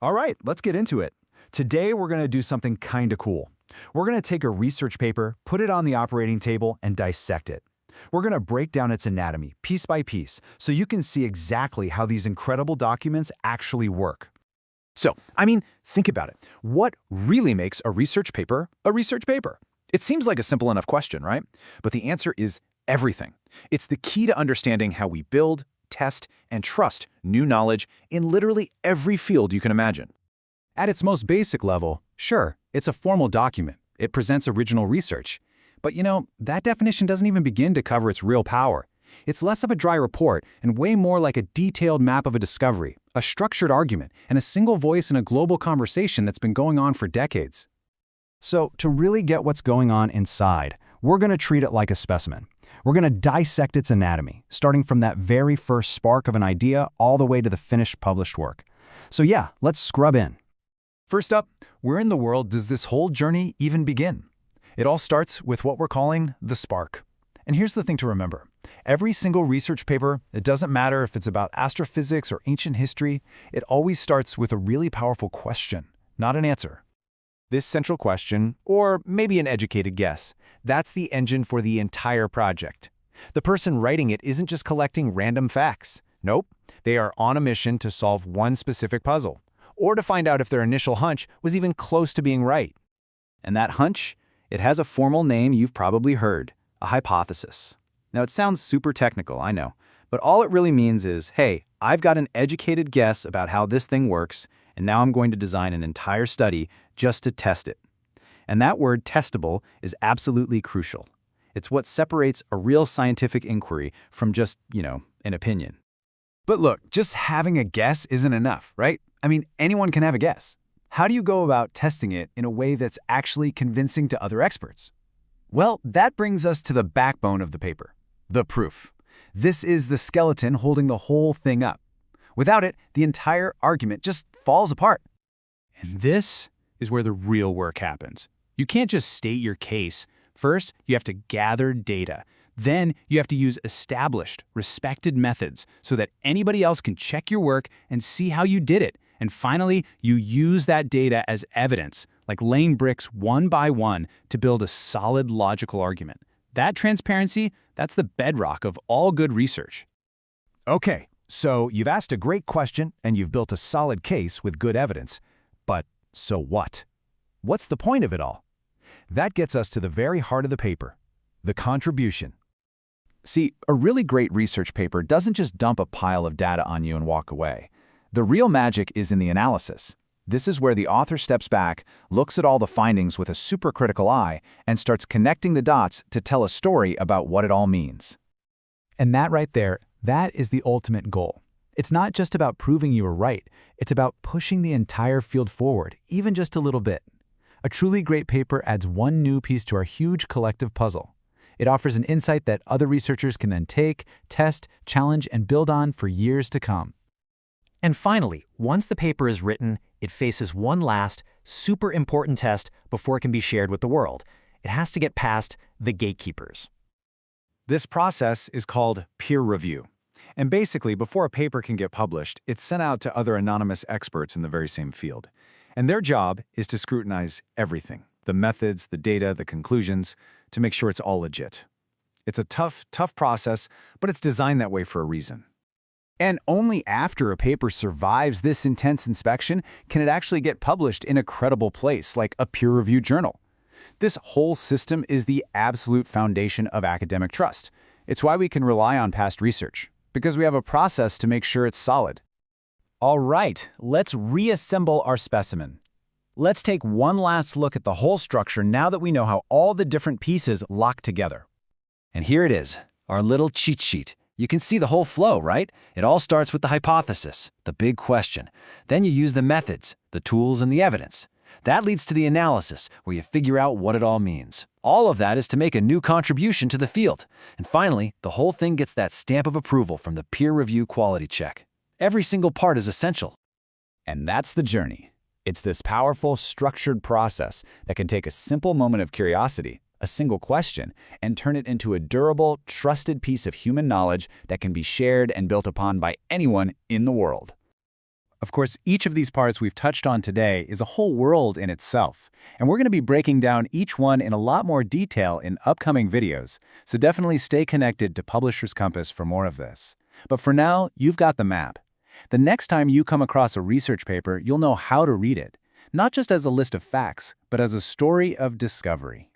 All right, let's get into it. Today, we're going to do something kinda cool. We're going to take a research paper, put it on the operating table, and dissect it. We're going to break down its anatomy, piece by piece, so you can see exactly how these incredible documents actually work. So, think about it. What really makes a research paper a research paper? It seems like a simple enough question, right? But the answer is everything. It's the key to understanding how we build, test, and trust new knowledge in literally every field you can imagine. At its most basic level, sure, it's a formal document. It presents original research. But that definition doesn't even begin to cover its real power. It's less of a dry report and way more like a detailed map of a discovery, a structured argument, and a single voice in a global conversation that's been going on for decades. So, to really get what's going on inside, we're going to treat it like a specimen. We're going to dissect its anatomy, starting from that very first spark of an idea all the way to the finished published work. So yeah, let's scrub in. First up, where in the world does this whole journey even begin? It all starts with what we're calling the spark. And here's the thing to remember. Every single research paper, it doesn't matter if it's about astrophysics or ancient history, it always starts with a really powerful question, not an answer. This central question, or maybe an educated guess, that's the engine for the entire project. The person writing it isn't just collecting random facts. Nope, they are on a mission to solve one specific puzzle, or to find out if their initial hunch was even close to being right. And that hunch, it has a formal name you've probably heard, a hypothesis. Now, it sounds super technical, I know, but all it really means is, hey, I've got an educated guess about how this thing works, and now I'm going to design an entire study just to test it. And that word testable is absolutely crucial. It's what separates a real scientific inquiry from just, an opinion. But look, just having a guess isn't enough, right? Anyone can have a guess. How do you go about testing it in a way that's actually convincing to other experts? Well, that brings us to the backbone of the paper, the proof. This is the skeleton holding the whole thing up. Without it, the entire argument just falls apart. And this is where the real work happens. You can't just state your case. First, you have to gather data. Then, you have to use established, respected methods so that anybody else can check your work and see how you did it. And finally, you use that data as evidence, like laying bricks one by one to build a solid logical argument. That transparency, that's the bedrock of all good research. Okay, so you've asked a great question and you've built a solid case with good evidence. But so what? What's the point of it all? That gets us to the very heart of the paper, the contribution. See, a really great research paper doesn't just dump a pile of data on you and walk away. The real magic is in the analysis. This is where the author steps back, looks at all the findings with a super critical eye, and starts connecting the dots to tell a story about what it all means. And that right there, that is the ultimate goal. It's not just about proving you were right, it's about pushing the entire field forward, even just a little bit. A truly great paper adds one new piece to our huge collective puzzle. It offers an insight that other researchers can then take, test, challenge, and build on for years to come. And finally, once the paper is written, it faces one last, super important test before it can be shared with the world. It has to get past the gatekeepers. This process is called peer review. And basically, before a paper can get published, it's sent out to other anonymous experts in the very same field. And their job is to scrutinize everything, the methods, the data, the conclusions, to make sure it's all legit. It's a tough process, but it's designed that way for a reason. And only after a paper survives this intense inspection can it actually get published in a credible place like a peer-reviewed journal. This whole system is the absolute foundation of academic trust. It's why we can rely on past research, because we have a process to make sure it's solid. All right, let's reassemble our specimen. Let's take one last look at the whole structure now that we know how all the different pieces lock together. And here it is, our little cheat sheet. You can see the whole flow, right? It all starts with the hypothesis, the big question. Then you use the methods, the tools, and the evidence. That leads to the analysis, where you figure out what it all means. All of that is to make a new contribution to the field. And finally, the whole thing gets that stamp of approval from the peer review quality check. Every single part is essential. And that's the journey. It's this powerful, structured process that can take a simple moment of curiosity, a single question, and turn it into a durable, trusted piece of human knowledge that can be shared and built upon by anyone in the world. Of course, each of these parts we've touched on today is a whole world in itself, and we're going to be breaking down each one in a lot more detail in upcoming videos, so definitely stay connected to Publisher's Compass for more of this. But for now, you've got the map. The next time you come across a research paper, you'll know how to read it, not just as a list of facts, but as a story of discovery.